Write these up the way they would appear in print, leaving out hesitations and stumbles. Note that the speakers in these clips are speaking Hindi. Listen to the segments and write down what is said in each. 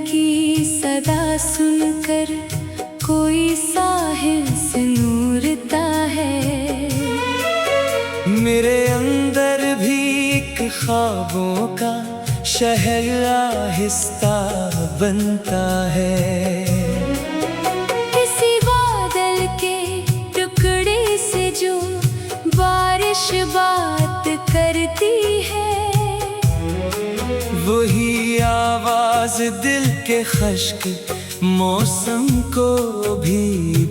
की सदा सुनकर कोई साहिल से नूरता है। मेरे अंदर भी एक ख्वाबों का शहर आहिस्ता बनता है। किसी बादल के टुकड़े से जो बारिश बात करती है, वही आवाज दिल के खश्क मौसम को भी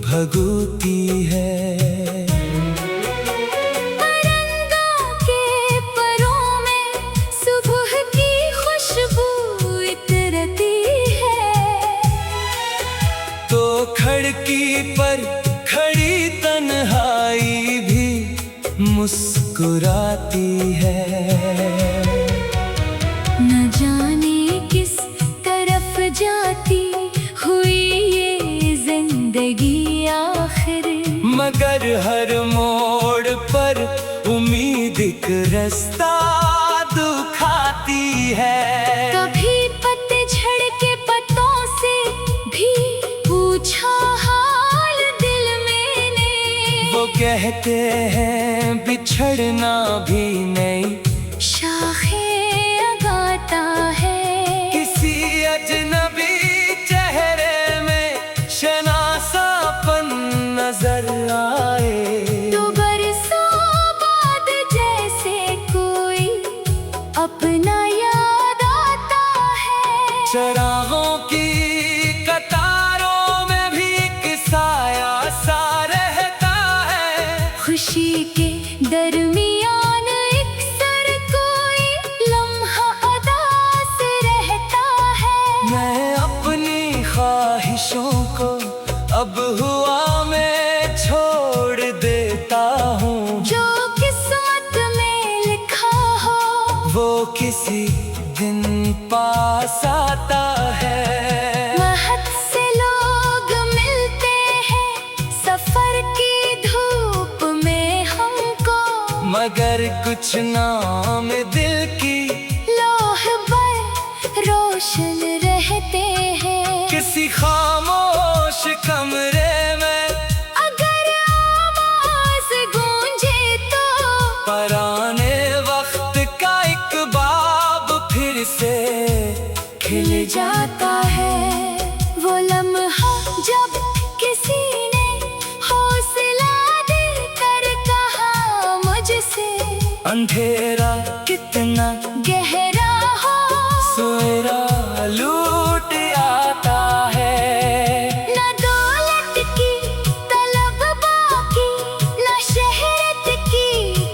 भगोती है। परंदा के परों में सुबह की खुशबू इतरती है, तो खिड़की पर खड़ी तन्हाई भी मुस्कुराती है। न जाने किस तरफ जाती हुई ये जिंदगी आखिर, मगर हर मोड़ पर उम्मीद एक रास्ता दिखाती है। कभी पतझड़ के पत्तों से भी पूछा हाल दिल मैंने, वो कहते हैं बिछड़ना भी नहीं शाखें लगाता है। किसी अजनबी चेहरे में शनासापन नजर आए, तो बरसों बाद जैसे कोई अपना याद आता है। चरागों की कतारों में भी एक साया सा रहता है। खुशी के दरमियान एक सर कोई लम्हा उदास रहता है। मैं अपनी ख्वाहिशों को अब हुआ में छोड़ देता हूँ, जो किस्मत में लिखा हो वो किसी दिन पास आता है। महक से लोग मिलते हैं सफर की धूप में हमको, मगर कुछ नाम दिल की लोह पर रोशन रहते हैं। किसी खामोश कमरे में अगर आवाज गूंजे तो पराने वक्त का एक बाब फिर से खिल जाता है। वो लम्हा जब किसी ने हौसला देकर कहा मुझसे, अंधेरा कितना गहरा हो सोएरा लूट आता है। न दौलत की तलब बाकी, न शहरत की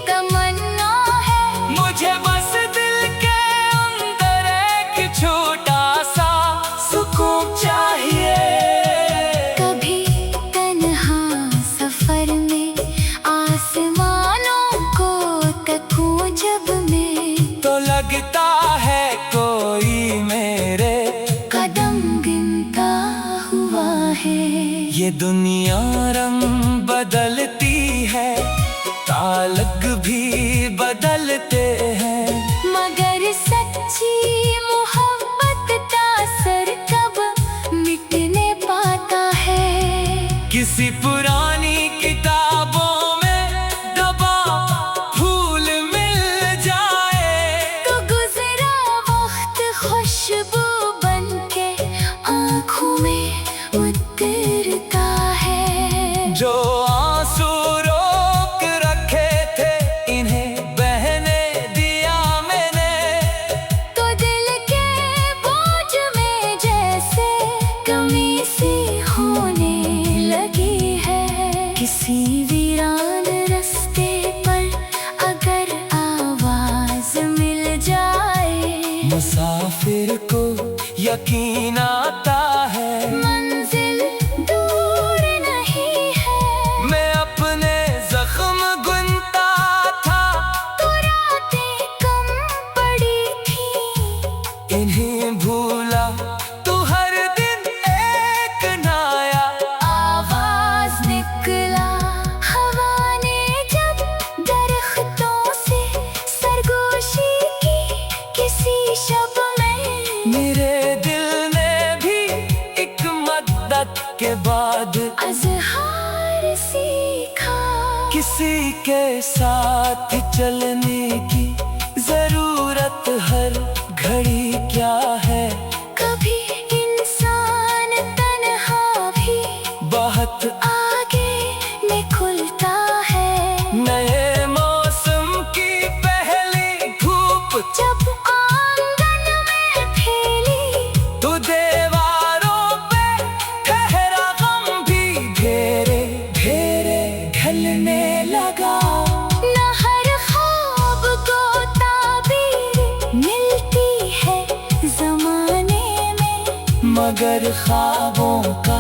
तमन्ना है। मुझे बस दिल के अंदर एक छोटा सा सुकून चाहिए। कभी तन्हा सफर में आसमानों को तकूं जब मैं, तो लगता है कोई मेरे कदम गिनता हुआ है। ये दुनिया रंग बदलती है, ताल्लुक भी बदलते हैं, मगर सच्ची मोहब्बत का असर कब मिटने पाता है। किसी पुरानी किताबों में दबा फूल मिल जाए, तो गुजरा वक्त खुशबू बनके आँखों में उतरता है। जो आंसू रोक रखे थे इन्हें बहने दिया मैंने, तो दिल के बोझ में जैसे कमी सी होने लगी है। किसी वीरान रास्ते पर अगर आवाज मिल जाए, मुसाफिर को यकीन आता है मंजिल दूर नहीं है। मैं अपने जख्म गुनता था, तो रातें कम पड़ी थी, इन्हें भूला तो हर दिन एक नया आवाज निकला हवा ने जब दरख्तों से सरगोशी की। किसी शब में मेरे दिल ने किसी के साथ चलने की जरूरत हर घड़ी क्या है। कभी इंसान तन्हा भी बहुत आगे निकलता है। नए मौसम की पहली धूप जब आंगन में फैली तो दीवारों पे ठहरा गम भी घेरे घेरे ढलने लगा। न हर ख्वाब को ताबीर मिलती है जमाने में, मगर ख्वाबों का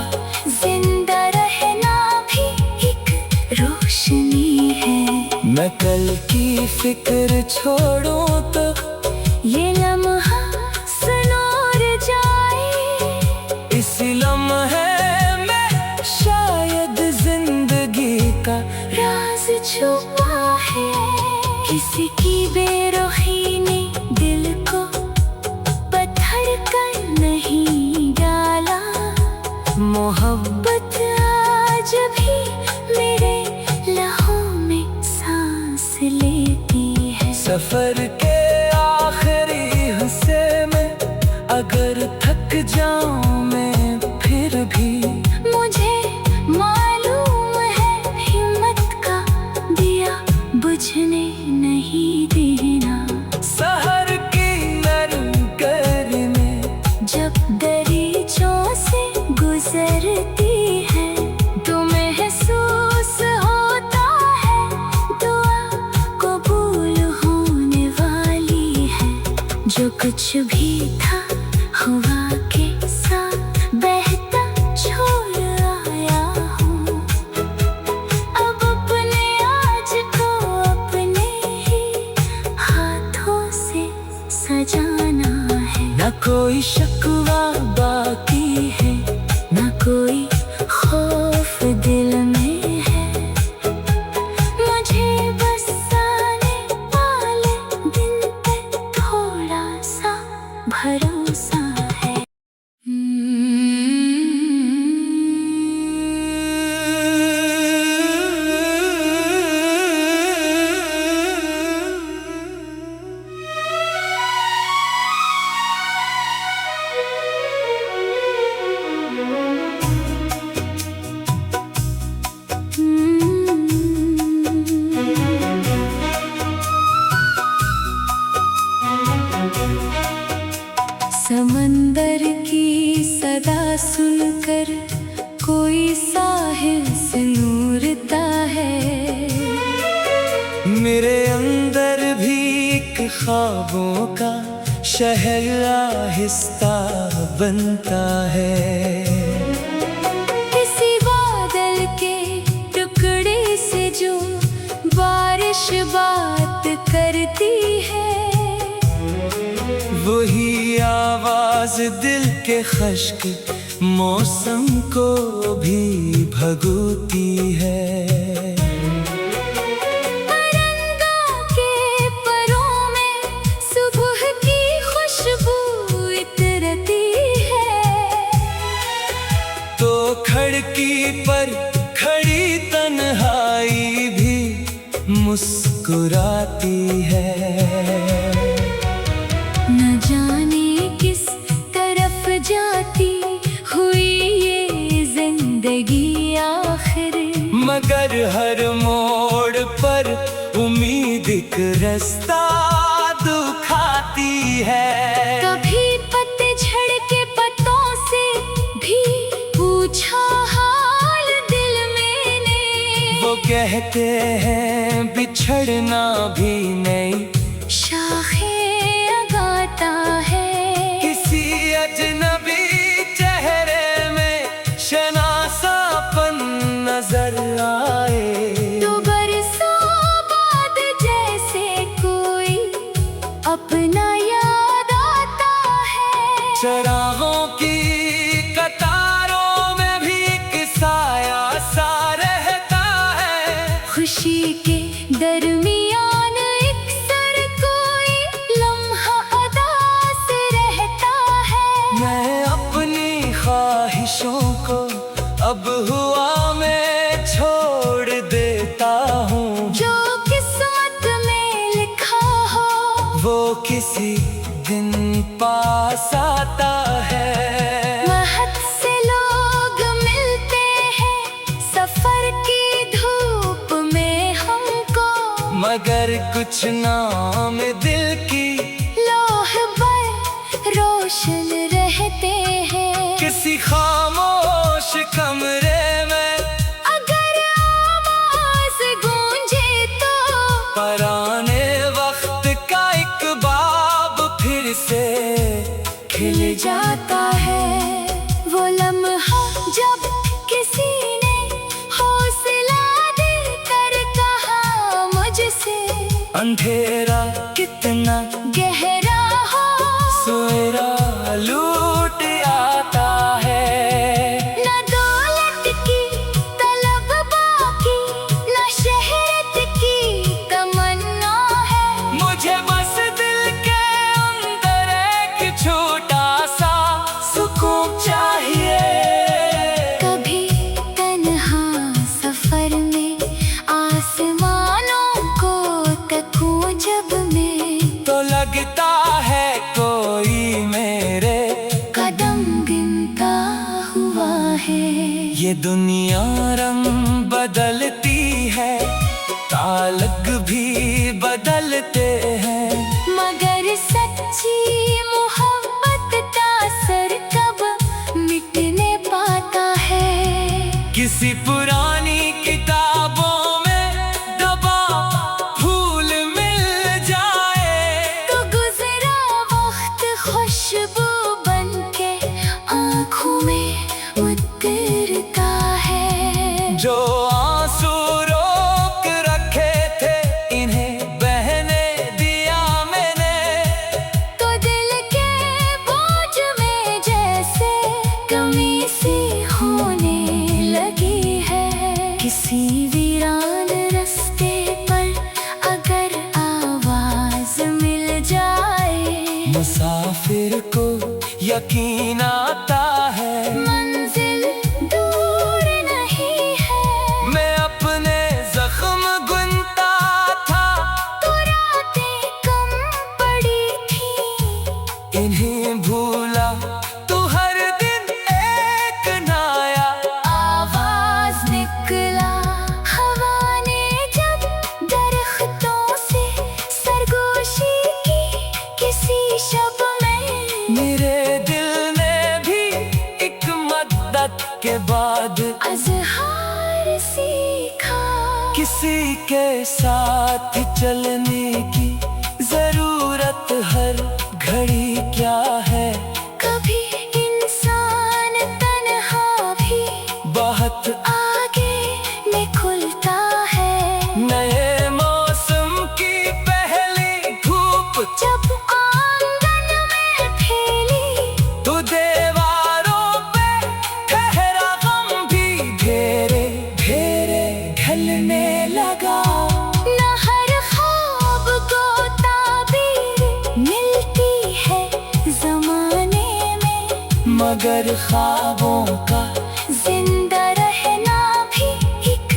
जिंदा रहना भी एक रोशनी है। मैं कल की फिक्र छोड़ूं तो ये लम्हा सुनूर जाए, इसी लम्हे में शायद जिंदगी का राज छुपा है। किसी की बेरुखी ने दिल को पत्थर कर नहीं डाला। मोहब्बत आज भी मेरे लहू में सांस लेती है। सफर के आखिरी हिस्से में अगर थक जाऊं मैं फिर भी मुझे मालूम है हिम्मत का दिया बुझने नहीं देना। सहर की नरम गर्मी जब दरीचों से गुजरती है तो महसूस होता है दुआ कबूल होने वाली है। जो कुछ भी था हुआ के साथ बहता छोड़ आया हूँ। अब अपने आज को अपने ही हाथों से सजाना है। न कोई शिकवा बाकी है, न कोई खौफ दिल में है। मुझे बस आने वाले दिन पे थोड़ा सा भरोसा है। समंदर की सदा सुनकर कोई साहिल से नूरता है। मेरे अंदर भी एक ख्वाबों का शहर आहिस्ता बनता है। किसी बादल के टुकड़े से जो बारिश बात करती है, वही आवाज दिल के खश्क मौसम को भी भगोती है। परंगा के परों में सुबह की खुशबू इतरती है। तो खिड़की पर खड़ी तन्हाई भी मुस्कुराती है। न जाने किस तरफ जाती हुई ये जिंदगी आखिर, मगर हर मोड़ पर उम्मीद एक रास्ता दिखाती है। कभी पतझड़ के पत्तों से भी पूछा हाल दिल मैंने। वो कहते हैं बिछड़ना भी नहीं शाखें लगाता है। किसी अजनबी चेहरे में शनासापन नजर आए। तो बरसों बाद जैसे कोई अपना याद आता है। चरागों की कतारों में भी एक साया सा रहता है। खुशी के दरमियान एक सर कोई लम्हा अदास रहता है। मैं अपनी ख्वाहिशों को अब हुआ में छोड़ देता हूँ। पास आता है। महक से लोग मिलते हैं सफर की धूप में हमको, मगर कुछ नाम दिल की लोह पर रोशन रहते हैं। किसी खामोश कमरे में अगर आवाज गूंजे तो पराने वक्त का एक बाब फिर से खिल जाता है। वो लम्हा जब किसी ने हौसला देकर कहा मुझसे, अंधेरा कितना गहरा हो सवेरा लूट आता है। न दौलत की तलब बाकी, न शहरत की तमन्ना है। मुझे बस दिल के अंदर एक छोटा सा सुकून चाहिए। कभी तन्हा सफर में आसमानों को तकूं जब मैं, तो लगता है कोई मेरे कदम गिनता हुआ है। ये दुनिया रंग बदलती है, तालक भी बदलते हैं, मगर सच्ची मोहब्बत का असर कब मिटने पाता है। किसी पुरानी किताबों में दबा फूल मिल जाए, तो गुजरा वक्त खुशबू बनके आँखों में उतरता है। जो आंसू रोक रखे थे इन्हें बहने दिया मैंने, तो दिल के बोझ में जैसे कमी सी होने लगी है। किसी वीरान रास्ते पर अगर आवाज मिल जाए, मुसाफिर को यकीन आता है मंजिल दूर नहीं है। मैं अपने जख्म गुनता था, तो रातें कम पड़ी थी, इन्हें भूला तो हर दिन एक नया आवाज निकला हवा ने जब दरख्तों से सरगोशी की किसी शब में। मेरे दिल ने भी एक मद्दत के बाद अज़हार सीखा, किसी के साथ चलने की जरूरत हर घड़ी क्या है। कभी इंसान तन्हा भी बहुत आगे निकलता है। नए मौसम की पहली धूप जब आंगन में फैली, तो दीवारों पे ठहरा गम भी घेरे घेरे ढलने लगा। न हर ख्वाब को ताबीर मिलती है जमाने में, मगर ख्वाबों का जिंदा रहना भी एक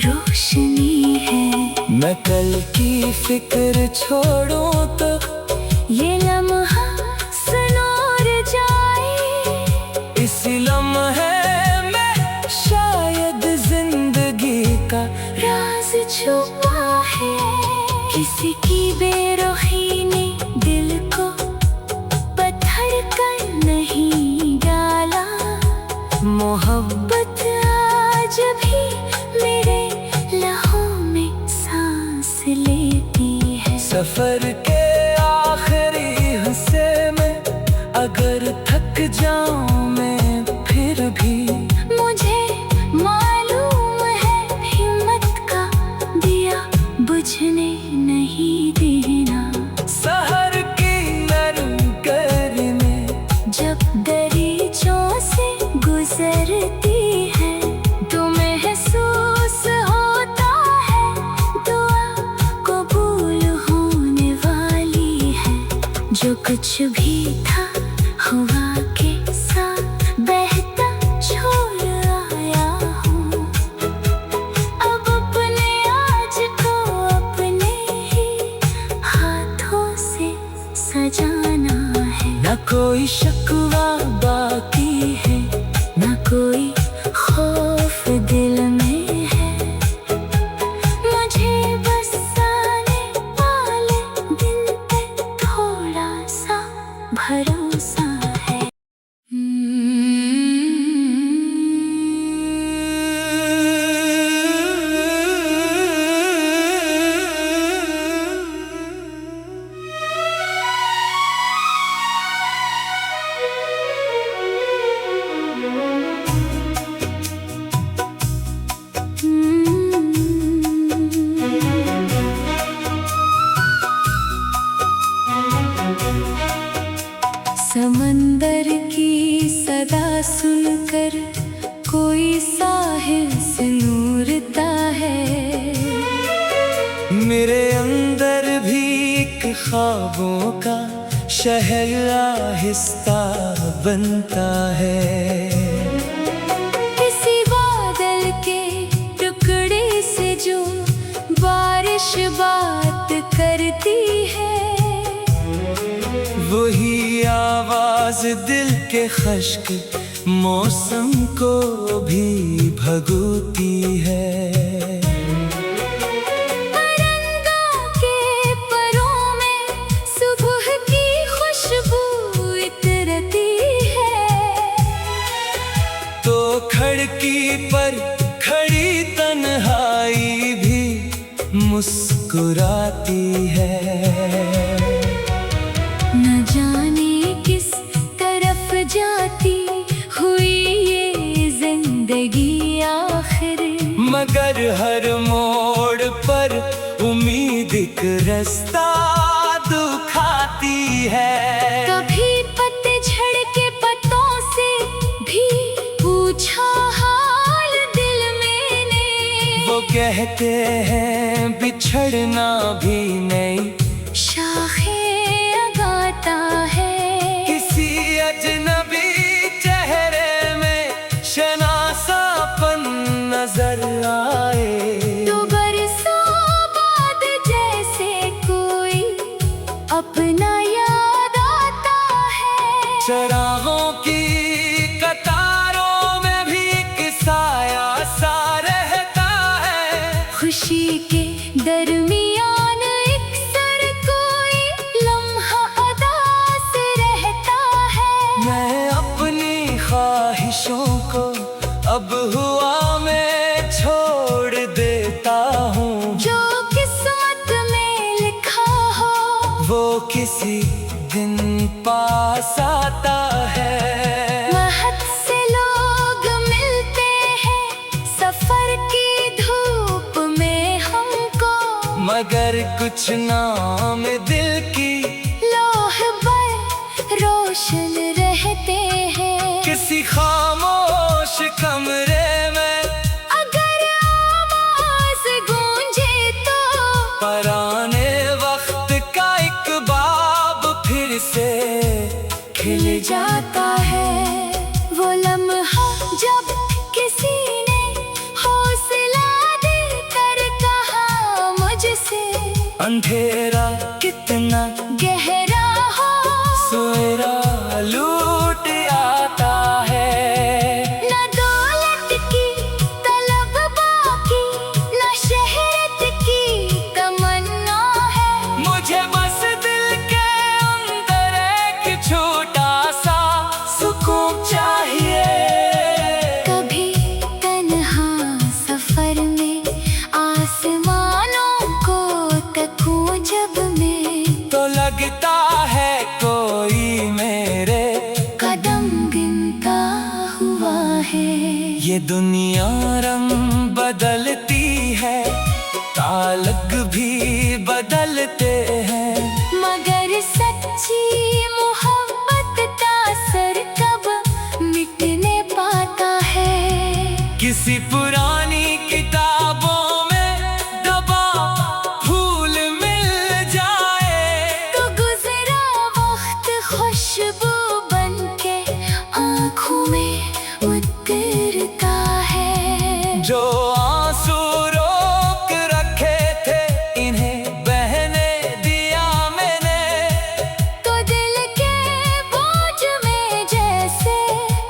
रोशनी है। मैं कल की फिक्र छोड़ूं तो ये लम्हा सुनूर जाए, इस लम्हे में शायद जिंदगी का राज छुपा है। किसी की बेरुखी ने दिल को पत्थर कर नहीं डाला, मोहब्बत आज भी मेरे लहू में सांस लेती है। सफर के आखिरी हिस्से में अगर थक जाऊं मैं फिर भी, मुझे मालूम है हिम्मत का दिया बुझने नहीं देना। सहर की नरम गर्मी जब दरीचों से गुजरती है, तो महसूस होता है दुआ कबूल होने वाली है। जो कुछ भी था हवा के साथ बहता छोड़ आया हूँ। अब अपने आज को अपने ही हाथों से सजाना है। न कोई सुनकर कोई साहिल से नूरता है। मेरे अंदर भी एक ख्वाबों का शहर आहिस्ता बनता है। किसी बादल के टुकड़े से जो बारिश बात करती है, वही आवाज दिल के खश्क मौसम को भी भगोती है। परंदा के परों में सुबह की खुशबू इतरती है, तो खिड़की पर खड़ी तन्हाई भी मुस्कुराती है। न जाने किस तरफ जाती हुई ये जिंदगी आखिर, मगर हर मोड़ पर उम्मीद एक रास्ता दिखाती है। कभी पतझड़ के पत्तों से भी पूछा हाल दिल मैंने, वो कहते हैं बिछड़ना भी नहीं शाखें लगाता है। किसी अजनबी चेहरे में शनासापन नजर आए, तो बरसों बाद जैसे कोई अपना याद आता है। चरागों की कतारों में भी एक साया सा रहता है। खुशी के दरमियान एक सर कोई लम्हा उदास रहता है। मैं अपनी ख्वाहिशों को अब हुआ में छोड़ देता हूँ। जो किस्मत में लिखा हो वो किसी दिन पास आता है। महक से लोग मिलते हैं सफर की धूप में हमको, मगर कुछ नाम दिल की लोह पर रोशन रहते हैं। किसी खामोश कमरे में अगर आवाज गूंजे तो पराने वक्त का एक बाब फिर से खिल जाता है। वो लम्हा जब किसी ने हौसला देकर कहा मुझसे, अंधेरा कितना गहरा हो सोएरा लूट आता है। न दौलत की तलब बाकी, न शहरत की तमन्ना है। मुझे बस दिल के अंदर एक छोटा सा सुकून चाहिए। कभी तन्हा सफर में आसमानों को तकूं जब मैं, तो लगता है कोई मेरे कदम गिनता हुआ है। ये दुनिया रंग बदलती है, ताल्लुक भी बदलते हैं, मगर सच्ची मोहब्बत का असर कब मिटने पाता है। किसी पुरानी किताबों में दबा फूल मिल जाए, तो गुजरा वक्त खुशबू बनके आँखों में उतरता है। जो आंसू रोक रखे थे इन्हें बहने दिया मैंने, तो दिल के बोझ में जैसे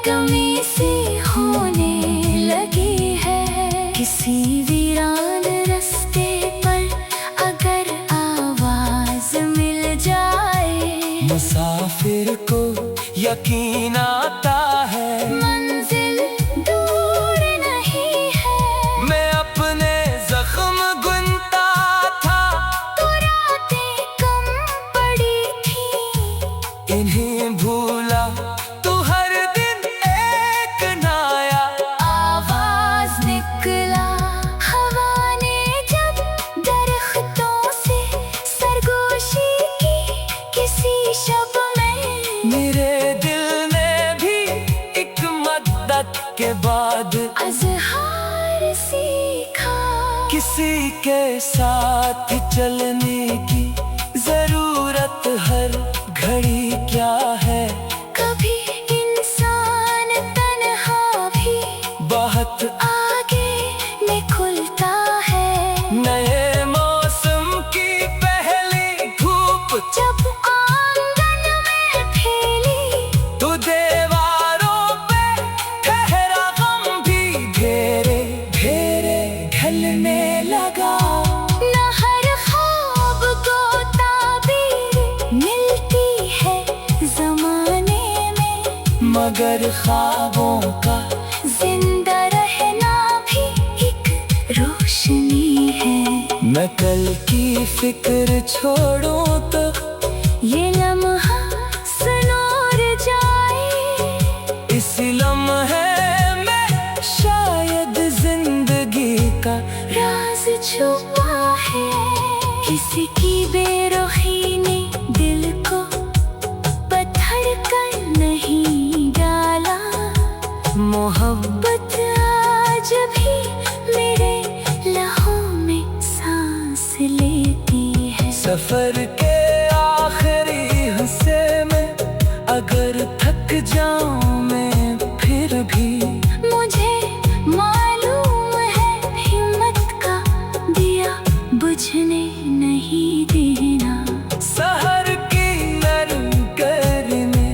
कमी सी होने लगी है। किसी वीरान रास्ते पर अगर आवाज मिल जाए, मुसाफिर को यकीन आता है। मंजिल दूर नहीं है। के बाद अज़हार सीखा। किसी के साथ चलने की जरूरत हर घड़ी क्या है। कभी इंसान तन्हा भी बहुत आगे निकलता है। नए मौसम की पहली धूप जब आंगन में फैली तो दीवारों पे ठहरा गम भी घेरे घेरे ढलने लगा। न हर ख्वाब को ताबीर मिलती है ज़माने में, मगर ख्वाबों का जिंदा रहना भी एक रोशनी है। मैं कल की फिक्र छोड़ूं तो ये लम्हा सुनूर जाए। इस लम्हे में शायद जिंदगी का राज छुपा है। किसी की बेरुखी ने दिल को पत्थर कर नहीं डाला। मोहब्बत आज भी मेरे लहू में सांस लेती है। सफर के आखिरी हिस्से में अगर थक जाऊं मैं फिर भी मुझे मालूम है हिम्मत का दिया बुझने नहीं देना। सहर की नरम गर्मी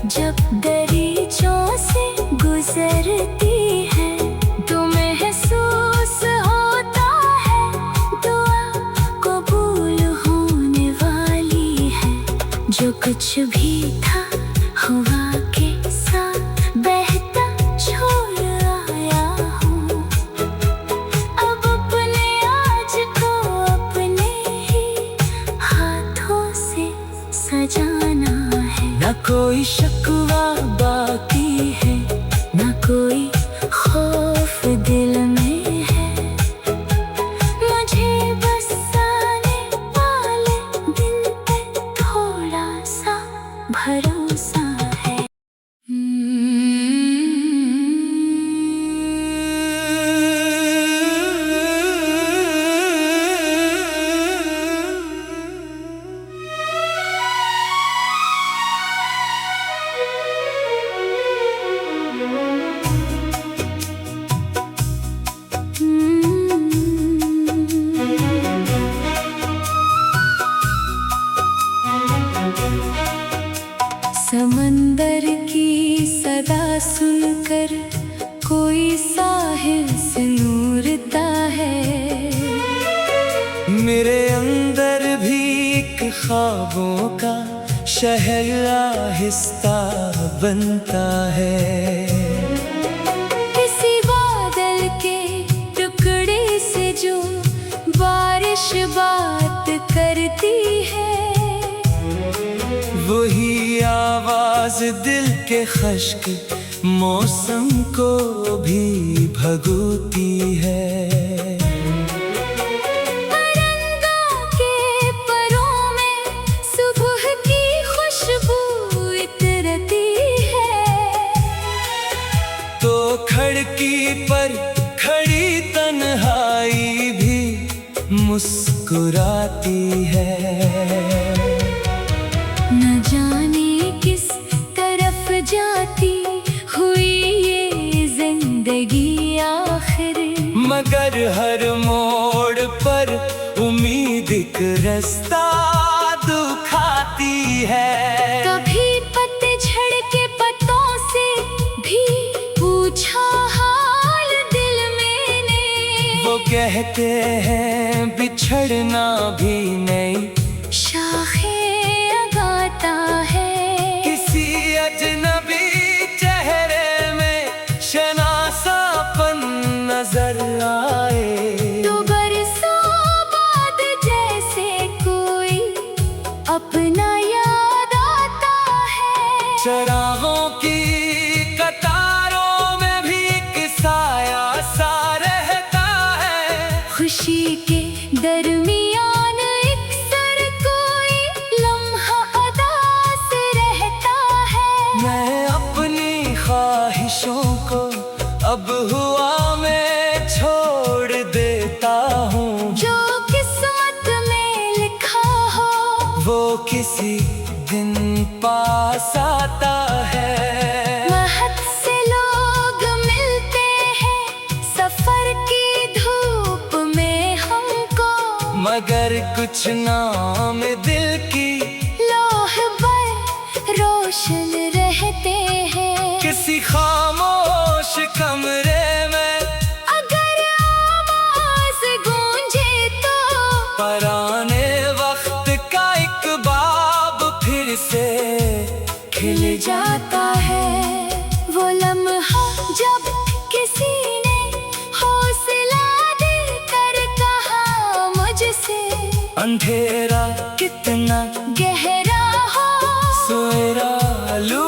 जब दरीचों से गुजरती है तो महसूस होता है दुआ कबूल होने वाली है। जो कुछ भी था हुआ के साथ बहता छोड़ आया हूँ। अब अपने आज को अपने ही हाथों से सजाना है। न कोई शिकवा बाकी है, न कोई खौफ दिल में है। मुझे बस आने वाले दिन पे थोड़ा सा भरोसा है। समंदर की सदा सुनकर कोई साहिल से नूरता है। मेरे अंदर भी एक ख्वाबों का शहर आहिस्ता बनता है। किसी बादल के टुकड़े से जो बारिश बात करती है। वही आवाज दिल के खश्क मौसम को भी भगोती है। परंदा के परों में सुबह की खुशबू इतरती है। तो खिड़की पर खड़ी तन्हाई भी मुस्कुराती है। न जाने किस तरफ जाती हुई ये जिंदगी आखिर, मगर हर मोड़ पर उम्मीद एक रास्ता दिखाती है। कभी पतझड़ के पत्तों से भी पूछा हाल दिल मैंने। वो कहते हैं बिछड़ना भी नहीं शाखे लगाता है। किसी अजनबी चेहरे में शनासापन नजर आए। तो बरसों बाद जैसे कोई अपना याद आता है। चरागों की कतारों में भी एक साया सा रहता है। खुशी के दरमियान एक सर कोई लम्हा उदास रहता है। मैं अपनी ख्वाहिशों को अब हुआ मैं छोड़ देता हूँ, जो किस्मत में लिखा हो वो किसी दिन पास आता है। महक से लोग मिलते हैं सफर की धूप में हमको, मगर कुछ नाम दिल की लोह पर रोशन रहते हैं। किसी खामोश कमरे में अगर आवाज गूंजे तो पराने वक्त का एक बाब फिर से खिल जाता है। वो लम्हा जब किसी ने हौसला देकर कहा मुझसे, अंधेरा कितना गहरा हो सोएरा लू